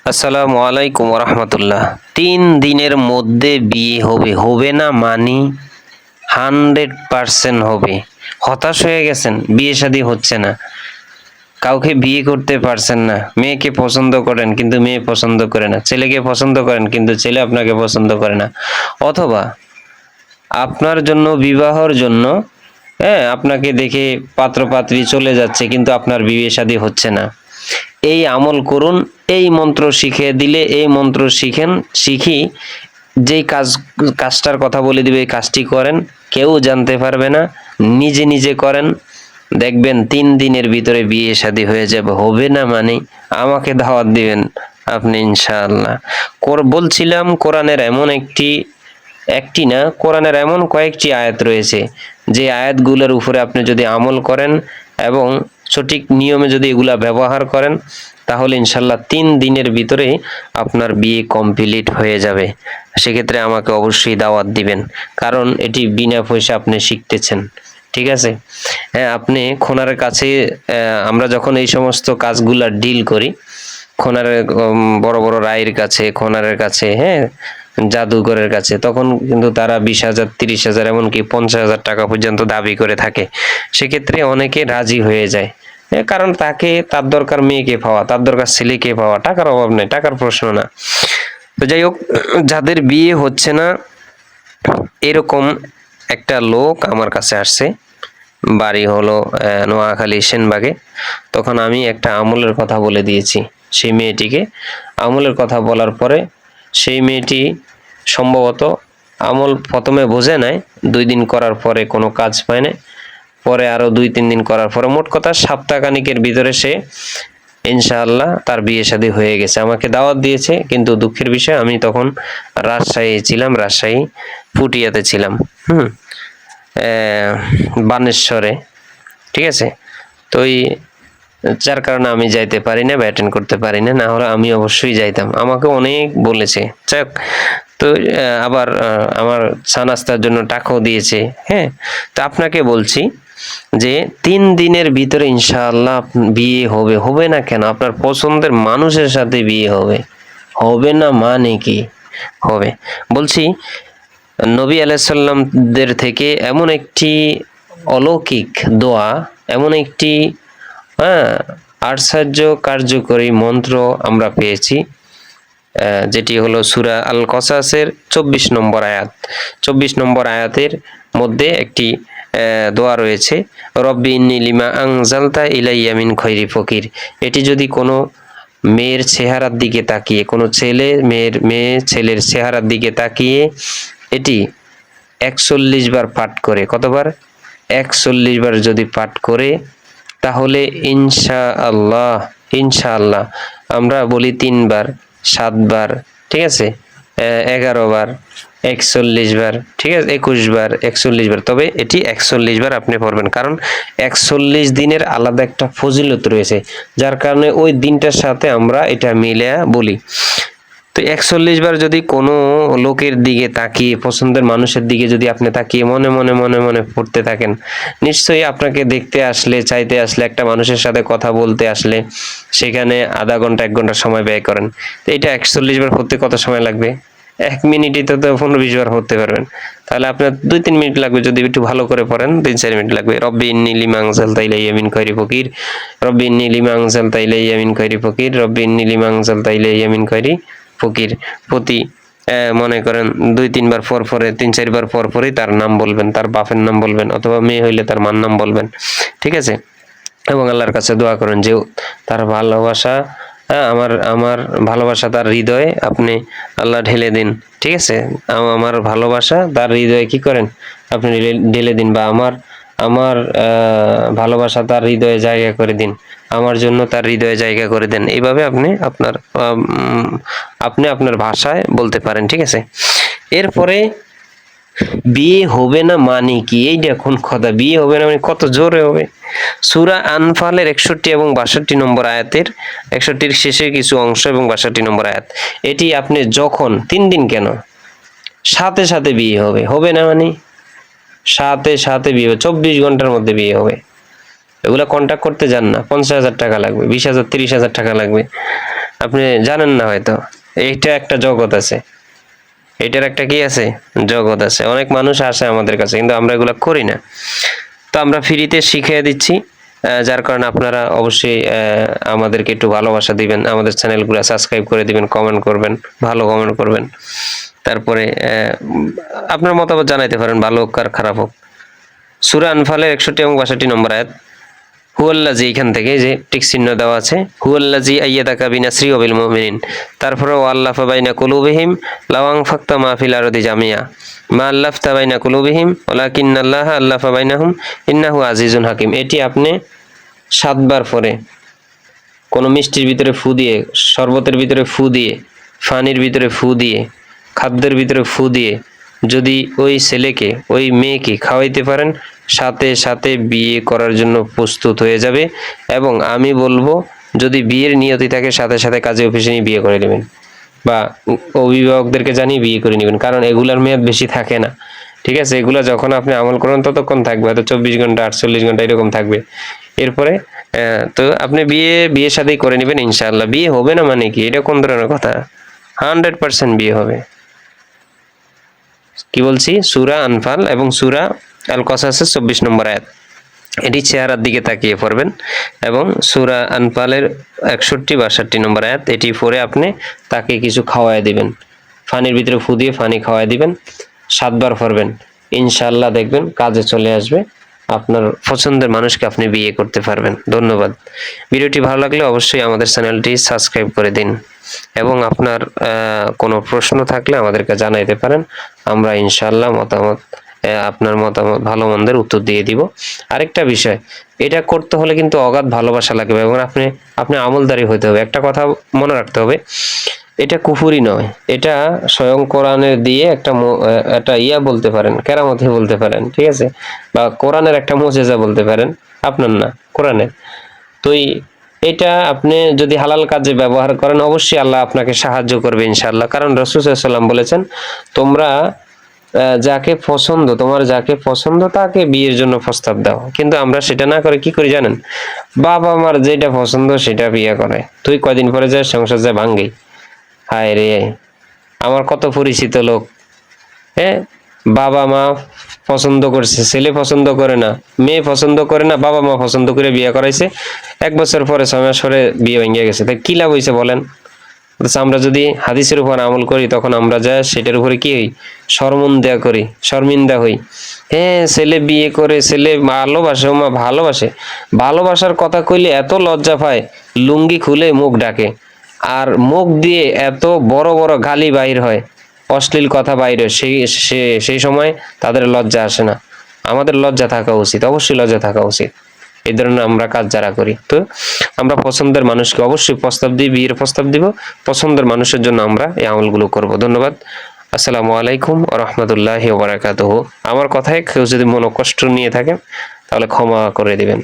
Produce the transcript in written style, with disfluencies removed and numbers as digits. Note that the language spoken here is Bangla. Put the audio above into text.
আসসালামু আলাইকুম রহমতুল্লাহ। 3 দিনের মধ্যে বিয়ে হবে, হবে না মানে 100% হবে। হতাশ হয়ে গেছেন, বিয়ে শাদী হচ্ছে না, কাউকে বিয়ে করতে পারছেন না, মেয়েকে পছন্দ করেন কিন্তু মেয়ে পছন্দ করে না, ছেলেকে পছন্দ করেন কিন্তু ছেলে আপনাকে পছন্দ করে না, অথবা আপনার জন্য বিবাহর জন্য আপনাকে দেখে পাত্রপাত্রী চলে যাচ্ছে কিন্তু আপনার বিয়ে শাদী হচ্ছে না। এই আমল করুন, এই মন্ত্র শিখে দিলে, এই মন্ত্র শিখেন, শিখি যেই কাজটার কথা বলে দিবে এই কাজটি করেন, কেউ জানতে পারবে না, নিজে নিজে করেন, দেখবেন 3 দিনের ভিতরে বিয়ে শাদী হয়ে যাবে। হবে না মানে আমাকে দাওয়াত দিবেন আপনি ইনশাআল্লাহ। বলছিলাম কোরআনের এমন একটি না, কোরআনের এমন কয়েকটি আয়াত রয়েছে যে আয়াতগুলোর উপরে আপনি যদি আমল করেন এবং সঠিক নিয়মে যদি এগুলা ব্যবহার করেন তাহলে ইনশাল্লাহ 3 দিনের ভিতরে আপনার বিয়ে কমপ্লিট হয়ে যাবে। সেক্ষেত্রে আমাকে অবশ্যই দাওয়াত দিবেন, কারণ এটি বিনা পয়সা আপনি শিখতেছেন। ঠিক আছে? হ্যাঁ, আপনি খোনার কাছে, আমরা যখন এই সমস্ত কাজগুলা ডিল করি, খোনারের বড় বড় রায়ের কাছে, খোনারের কাছে, হ্যাঁ, জাদুঘরের কাছে, তখন কিন্তু তারা 20,000, 30,000, এমনকি 50,000 টাকা পর্যন্ত দাবি করে থাকে। সেক্ষেত্রে অনেকে রাজি হয়ে যায়, কারণ তার দরকার মেয়েকে পাওয়া, তার দরকার ছেলেকে পাওয়া, টাকার অভাব নেই, টাকার প্রশ্ন না। তো যাই হোক, যাদের বিয়ে হচ্ছে না এরকম একটা লোক আমার কাছে আসছে, বাড়ি হলো নোয়াখালী সেনবাগে। তখন আমি একটা আমলের কথা বলে দিয়েছি সেই মেয়েটিকে। আমলের কথা বলার পরে সেই মেয়েটি সম্ভবত আমল প্রথমে বোঝে নাই, 2 দিন করার পরে কোনো কাজ পায় না, পরে আরো 2-3 দিন করার পরে, মোট কথা সপ্তাহখানিকের ভিতরে সে ইনশাআল্লাহ তার বিয়ে শাদী হয়ে গেছে। আমাকে দাওয়াত দিয়েছে, কিন্তু দুঃখের বিষয় আমি তখন রাজশাহী ছিলাম, রাজশাহী পুটিয়াতে ছিলাম, বানেশ্বরে। ঠিক আছে? তো যার কারণে আমি যাইতে পারি না বা অ্যাটেন্ড করতে পারি না, না হলে আমি অবশ্যই যাইতাম, আমাকে অনেক বলেছে। যাক, তো আবার আমার চা নাস্তার জন্য টাকাও দিয়েছে। হ্যাঁ, তো আপনাকে বলছি যে 3 দিনের ভিতরে ইনশাআল্লাহ বিয়ে হবে। হবে না কেন? আপনার পছন্দের মানুষের সাথে বিয়ে হবে। হবে না মানে কি? হবে। বলছি, নবী আলাইহিস সাল্লামদের থেকে এমন একটি অলৌকিক দোয়া, এমন একটি আশ্চর্য কার্যকরী মন্ত্র আমরা পেয়েছি, যেটি হলো সূরা আল কসাসের 24 নম্বর আয়াত। 24 নম্বর আয়াতের মধ্যে একটি দোয়া রয়েছে, রব্বি ইন্নী লিমা আনজালতা ইলাইয়া মিন খৈরি ফকির। এটি যদি কোনো মেয়ের চেহারার দিকে তাকিয়ে, কোনো মেয়ে ছেলের চেহারার দিকে তাকিয়ে এটি 41 বার পাঠ করে, কতবার? 41 বার যদি পাঠ করে, তাহলে ইনশাআল্লাহ, ইনশাআল্লাহ, আমরা বলি 3 বার, 7 বার, ঠিক আছে, 11 বার, 41 বার, ঠিক আছে, 21 বার, 41 বার, তবে এটি 41 বার আপনি পড়বেন, কারণ 41 দিনের আলাদা একটা ফজিলত রয়েছে, যার কারণে ওই দিনটার সাথে আমরা এটা মিলে বলি। তো 41 বার যদি কোনো লোকের দিকে তাকিয়ে, পছন্দের মানুষের দিকে যদি আপনি তাকিয়ে মনে মনে মনে মনে পড়তে থাকেন, নিশ্চয়ই আপনাকে দেখতে আসলে, চাইতে আসলে, একটা মানুষের সাথে কথা বলতে আসলে সেখানে আধা ঘন্টা 1 ঘন্টা সময় ব্যয় করেন। তো এটা 41 বার পড়তে কত সময় লাগবে? 1 মিনিটই তো 15-20 বার পড়তে পারবেন। তাহলে আপনার 2-3 মিনিট লাগবে, যদি একটু ভালো করে পড়েন 3-4 মিনিট লাগবে। রব্বি ইন্নী লিমা আনজালতা ইলাইয়া মিন খৈরি ফকির, রব্বি ইন্নী লিমা আনজালতা ইলাইয়া মিন খৈরি ফকির, রব্বি ইন্নী লিমা আনজালতা ইলাইয়া মিন খৈরি ফকির। প্রতি মনে করেন 2-3 বার পর পরে, 3-4 বার পর পরই তার নাম বলবেন, তার বাপের নাম বলবেন, অথবা মেয়ে হইলে তার মার নাম বলবেন। ঠিক আছে? এবং আল্লাহর কাছে দোয়া করেন যে তার ভালোবাসা, আমার ভালোবাসা তার হৃদয়ে আপনি আল্লাহ ঢেলে দিন। ঠিক আছে? আমার ভালোবাসা তার হৃদয়ে কি করেন? আপনি ঢেলে দিন, বা আমার ভালোবাসা তার হৃদয়ে জায়গা করে দিন, আমার জন্য তার হৃদয়ে জায়গা করে দেন। এইভাবে আপনি আপনার ভাষায় বলতে পারেন। ঠিক আছে? এরপরে বিয়ে হবে না মানে কি? এই দেখুন কথা, বিয়ে হবে না মানে কত জোরে হবে। সূরা আনফালের 61 এবং 62 নম্বর আয়াতের, 61-র শেষের কিছু অংশ এবং 62 নম্বর আয়াত। এটি আপনি যখন 3 দিন কেন, সাথে সাথে বিয়ে হবে। হবে না মানে সাথে সাথে বিয়ে হবে, 24 ঘন্টার মধ্যে বিয়ে হবে। এগুলা কন্ট্যাক্ট করতে যান না, 50,000 টাকা লাগবে, 20,000, 30,000 টাকা লাগবে। আপনি জানেন না হয়তো, এইটা একটা জগৎ আছে, এটার একটা কি আছে, জগৎ আছে। অনেক মানুষ আসে আমাদের কাছে, কিন্তু আমরা এগুলা করি না। তো আমরা ফ্রিতে শিখিয়ে দিচ্ছি, যার কারণে আপনারা অবশ্যই আমাদেরকে একটু ভালোবাসা দিবেন, আমাদের চ্যানেলগুলো সাবস্ক্রাইব করে দিবেন, কমেন্ট করবেন, ভালো কমেন্ট করবেন। তারপরে আপনার মতামত জানাইতে পারেন, ভালো হোক আর খারাপ হোক। সূরা আনফালের 61 এবং 62 নম্বর আয়াত, হুয়াল্লাজি, এখান থেকে যে টিক চিহ্ন দেওয়া আছে, হুয়াল্লাজি আইয়াদাকা বিনাসরি ওয়া বিল মুমিনিন, তারপরে ওয়াল্লাফা বাইনা কুলুবিহিম লাও আনফাকতা মা ফিল আরদি জামিয়া মা আল্লাফতা বাইনা কুলুবিহিম ওয়ালাকিন্নাল্লাহা আল্লাফা বাইনাহুম ইন্নাহু আজিজুন হাকিম। এটি আপনি 7 বার পরে, কোনো মিষ্টির ভিতরে ফু দিয়ে, শরবতের ভিতরে ফু দিয়ে, পানির ভিতরে ফু দিয়ে, খাদ্যের ভিতরে ফু দিয়ে যদি ওই ছেলেকে, ওই মেয়েকে খাওয়াইতে পারেন, সাথে সাথে বিয়ে করার জন্য প্রস্তুত হয়ে যাবে। এবং আমি বলবো, যদি বিয়ের নিয়তি থাকে, সাথে সাথে কাজে অফিসে নিয়ে বিয়ে করে নেবেন, বা অভিভাবকদেরকে জানিয়ে বিয়ে করে নেবেন, কারণ এগুলার মেয়াদ বেশি থাকে না। ঠিক আছে, এগুলা যখন আপনি আমল করেন ততক্ষণ থাকবে, হয়তো 24 ঘন্টা 48 ঘন্টা এরকম থাকবে। এরপরে তো আপনি বিয়ে শাদী করে নেবেন ইনশাআল্লাহ। বিয়ে হবে না মানে কি, এটা কোন ধরনের কথা? 100% বিয়ে হবে। কি বলছি, সূরা আনফাল এবং সূরা আল কসাসের 24 নম্বর আয়াত, এটি চেহারার দিকে তাকিয়ে পড়বেন, এবং সূরা আনফালের 61 62 নম্বর আয়াত, এটি পড়ে আপনি তাকে কিছু খাওয়ায় দিবেন, পানির ভিতরে ফু দিয়ে পানি খাওয়ায় দিবেন, 7 বার পড়বেন, ইনশাআল্লাহ দেখবেন কাজে চলে আসবে। আপনার পছন্দের মানুষকে আপনি বিয়ে করতে পারবেন। ধন্যবাদ। ভিডিওটি ভালো লাগলে অবশ্যই আমাদের চ্যানেলটি সাবস্ক্রাইব করে দিন, এবং আপনার কোনো প্রশ্ন থাকলে আমাদেরকে জানাইতে পারেন, আমরা ইনশাআল্লাহ আপনার মতামত, ভালো মন্দের উত্তর দিয়ে দিব। আরেকটা বিষয়, এটা করতে হলে কিন্তু অগাধ ভালোবাসা লাগবে, এবং আপনি আমলদারি হতে হবে। একটা কথা মনে রাখতে হবে, এটা কুফুরি নয়, এটা স্বয়ং কোরআনের দিয়ে একটা ইয়া বলতে পারেন, কেরামতি বলতে পারেন, ঠিক আছে, বা কোরআনের একটা মুজিজা বলতে পারেন, আপনার না, কোরআনের। তো এটা আপনি যদি হালাল কাজে ব্যবহার করেন, অবশ্যই আল্লাহ আপনাকে সাহায্য করবে ইনশাআল্লাহ। কারণ রাসূল সাল্লাল্লাহু আলাইহি ওয়াসাল্লাম বলেছেন, তোমরা তোমার যাকে পছন্দ তাকে বিয়ের জন্য প্রস্তাব দাও। কিন্তু আমরা সেটা না করে কি করি জানেন, বাবা মার যেটা পছন্দ সেটা বিয়ে করে, তুই কয়দিন পরে যায় সংসার যায় ভাঙ্গি। হায় রে, আমার কত পরিচিত লোক, হ্যাঁ, বাবা মা পছন্দ করছে, ছেলে পছন্দ করে না, মেয়ে পছন্দ করে না, বাবা মা পছন্দ করে বিয়ে করাইছে, 1 বছর পরে 6 মাস পরে বিয়ে ভেঙে গেছে। তাই কি লাভ হয়েছে বলেন? আমরা যদি হাদিসের উপর আমল করি, তখন আমরা যা সেটার উপরে কি হই, শর্মিন্দা হই। হ্যাঁ, ছেলে বিয়ে করে, ছেলে ভালোবাসে, মা ভালোবাসার কথা কইলে এত লজ্জা পায়, লুঙ্গি খুলে মুখ ডাকে, আর মুখ দিয়ে এত বড় বড় গালি বাইর হয়, অশ্লীল কথা বাইরে, সেই সময় তাদের লজ্জা আসে না। আমাদের লজ্জা থাকা উচিত, অবশ্যই লজ্জা থাকা উচিত এই ধরনের আমরা কাজ যারা করি। তো আমরা পছন্দের মানুষকে অবশ্যই প্রস্তাব দিই, বিয়ের প্রস্তাব দিব, পছন্দের মানুষের জন্য আমরা এই আমলগুলো করব। ধন্যবাদ। আসসালামু আলাইকুম ওয়া রাহমাতুল্লাহি ওয়া বারাকাতুহু। আমার কথায় কেউ যদি মনোকষ্ট নিয়ে থাকেন, তাহলে ক্ষমা করে দিবেন।